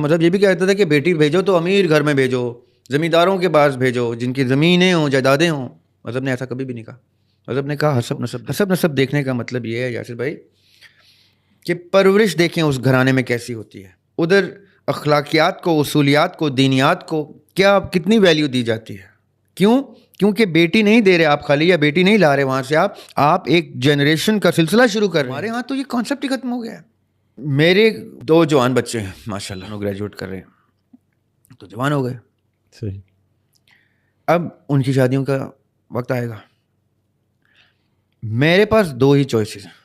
مطلب یہ بھی کہتا تھا کہ بیٹی بھیجو تو امیر گھر میں بھیجو، زمینداروں کے پاس بھیجو، جن کی زمینیں ہوں، جائیدادیں ہوں. مذہب نے ایسا کبھی بھی نہیں کہا. مذہب نے کہا حسب نسب دیکھنے کا مطلب یہ ہے یاسر بھائی کہ پرورش دیکھیں اس گھرانے میں کیسی ہوتی ہے، ادھر اخلاقیات کو، اصولیات کو، دینیات کو کیا کتنی ویلیو دی جاتی ہے. کیوں؟ کیونکہ بیٹی نہیں دے رہے آپ خالی، یا بیٹی نہیں لا رہے وہاں سے آپ ایک جنریشن کا سلسلہ شروع کر رہے ہیں. ہمارے ہاں تو یہ کانسیپٹ ہی ختم ہو گیا ہے. میرے 2 جوان بچے ہیں ماشاء اللہ، گریجویٹ کر رہے ہیں تو جوان ہو گئے. صحیح. اب ان کی شادیوں کا وقت آئے گا. میرے پاس 2 ہی چوائسیز ہیں،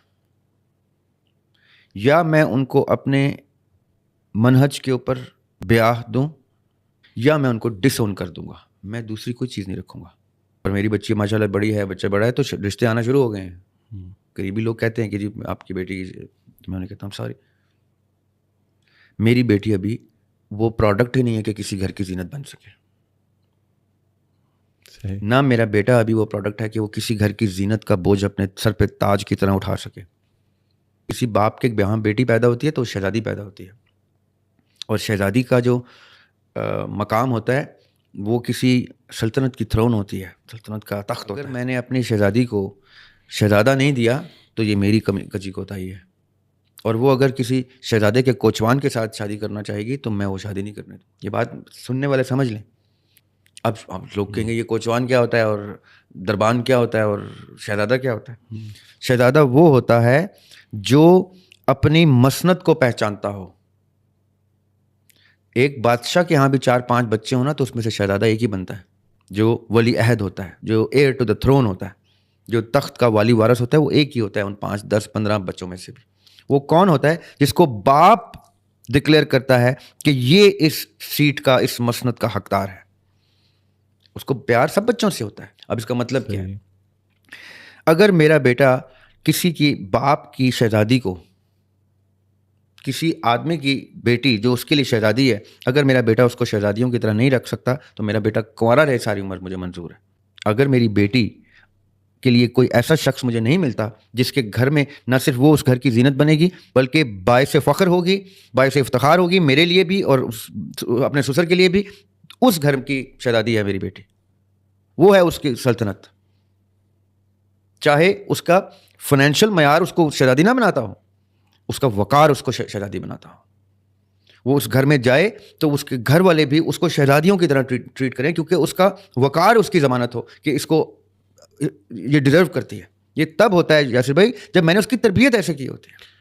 یا میں ان کو اپنے منہج کے اوپر بیاہ دوں، یا میں ان کو ڈس اون کر دوں گا. میں دوسری کوئی چیز نہیں رکھوں گا. اور میری بچی ماشاء اللہ بڑی ہے، بچہ بڑا ہے، تو رشتے آنا شروع ہو گئے ہیں. قریبی لوگ کہتے ہیں کہ جی آپ کی بیٹی، میں انہیں کہتا ہوں سوری، میری بیٹی ابھی وہ پروڈکٹ ہی نہیں ہے کہ کسی گھر کی زینت بن سکے. نہ میرا بیٹا ابھی وہ پروڈکٹ ہے کہ وہ کسی گھر کی زینت کا بوجھ اپنے سر پہ تاج کی طرح اٹھا سکے. کسی باپ کے یہاں بیٹی پیدا ہوتی ہے تو شہزادی پیدا ہوتی ہے، اور شہزادی کا جو مقام ہوتا ہے وہ کسی سلطنت کی تھرون ہوتی ہے، سلطنت کا تخت ہوتا ہے. اگر میں نے اپنی شہزادی کو شہزادہ نہیں دیا تو یہ میری کجی کوتاہی ہے. اور وہ اگر کسی شہزادے کے کوچوان کے ساتھ شادی کرنا چاہے گی تو میں وہ شادی نہیں کرنے دوں. یہ بات سننے والے سمجھ لیں. اب لوگ کہیں گے یہ کوچوان کیا ہوتا ہے، اور دربان کیا ہوتا ہے، اور شہزادہ کیا ہوتا ہے. شہزادہ وہ ہوتا ہے جو اپنی مسند کو پہچانتا ہو. ایک بادشاہ کے ہاں بھی 4-5 بچے ہوں نا تو اس میں سے شہزادہ ایک ہی بنتا ہے، جو ولی عہد ہوتا ہے، جو ایئر ٹو دا تھرون ہوتا ہے، جو تخت کا والی وارث ہوتا ہے، وہ ایک ہی ہوتا ہے ان 5, 10, 15 بچوں میں سے بھی. وہ کون ہوتا ہے؟ جس کو باپ ڈکلیئر کرتا ہے کہ یہ اس سیٹ کا، اس مسند کا حقدار ہے. اس کو پیار سب بچوں سے ہوتا ہے. اب اس کا مطلب کیا ہے؟ اگر میرا بیٹا کسی کی باپ کی شہزادی کو، کسی آدمی کی بیٹی جو اس کے لیے شہزادی ہے، اگر میرا بیٹا اس کو شہزادیوں کی طرح نہیں رکھ سکتا تو میرا بیٹا کنوارا رہے ساری عمر، مجھے منظور ہے. اگر میری بیٹی کے لیے کوئی ایسا شخص مجھے نہیں ملتا جس کے گھر میں نہ صرف وہ اس گھر کی زینت بنے گی بلکہ باعث فخر ہوگی، باعث افتخار ہوگی میرے لیے بھی اور اپنے سسر کے لیے بھی، اس گھر کی شہزادی ہے میری بیٹی. وہ ہے اس کی سلطنت. چاہے اس کا فائنینشیل معیار اس کو شہزادی نہ بناتا ہو، اس کا وقار اس کو شہزادی بناتا ہو. وہ اس گھر میں جائے تو اس کے گھر والے بھی اس کو شہزادیوں کی طرح ٹریٹ کریں، کیونکہ اس کا وقار اس کی ضمانت ہو کہ اس کو یہ ڈیزرو کرتی ہے. یہ تب ہوتا ہے یاسر بھائی جب میں نے اس کی تربیت ایسے کی ہوتی ہے.